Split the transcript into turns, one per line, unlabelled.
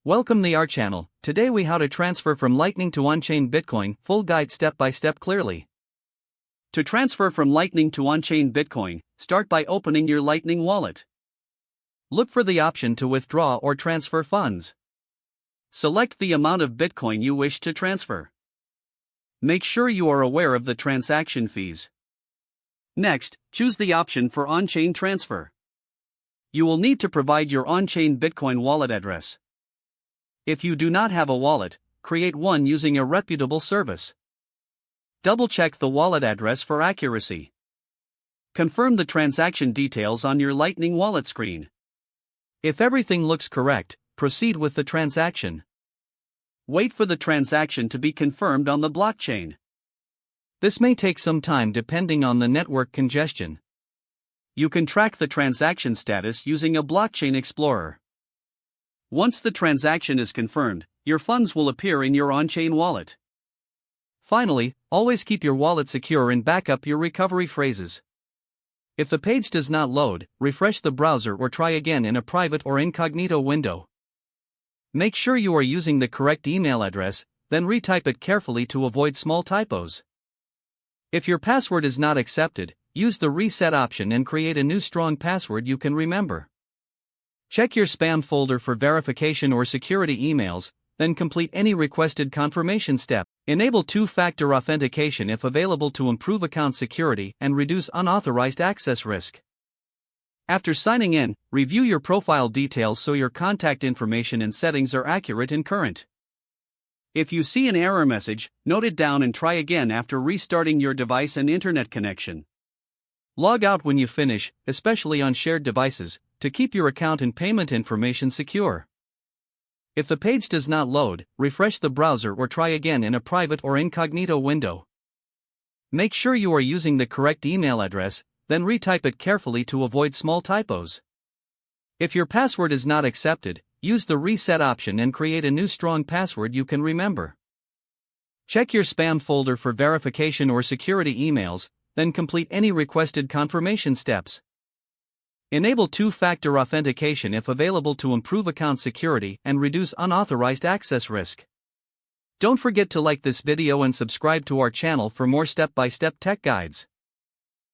Welcome to our channel. Today we how to transfer from Lightning to on-chain Bitcoin, full guide step by step clearly. To transfer from Lightning to on-chain Bitcoin, start by opening your Lightning wallet. Look for the option to withdraw or transfer funds. Select the amount of Bitcoin you wish to transfer. Make sure you are aware of the transaction fees. Next, choose the option for on-chain transfer. You will need to provide your on-chain Bitcoin wallet address. If you do not have a wallet, create one using a reputable service. Double-check the wallet address for accuracy. Confirm the transaction details on your Lightning wallet screen. If everything looks correct, proceed with the transaction. Wait for the transaction to be confirmed on the blockchain. This may take some time depending on the network congestion. You can track the transaction status using a blockchain explorer. Once the transaction is confirmed, your funds will appear in your on-chain wallet. Finally, always keep your wallet secure and back up your recovery phrases. If the page does not load, refresh the browser or try again in a private or incognito window. Make sure you are using the correct email address, then retype it carefully to avoid small typos. If your password is not accepted, use the reset option and create a new strong password you can remember. Check your spam folder for verification or security emails, then complete any requested confirmation step. Enable two-factor authentication if available to improve account security and reduce unauthorized access risk. After signing in, review your profile details so your contact information and settings are accurate and current. If you see an error message, note it down and try again after restarting your device and internet connection. Log out when you finish, especially on shared devices, to keep your account and payment information secure. If the page does not load, refresh the browser or try again in a private or incognito window. Make sure you are using the correct email address, then retype it carefully to avoid small typos. If your password is not accepted, use the reset option and create a new strong password you can remember. Check your spam folder for verification or security emails, then complete any requested confirmation steps. Enable two-factor authentication if available to improve account security and reduce unauthorized access risk. Don't forget to like this video and subscribe to our channel for more step-by-step tech guides.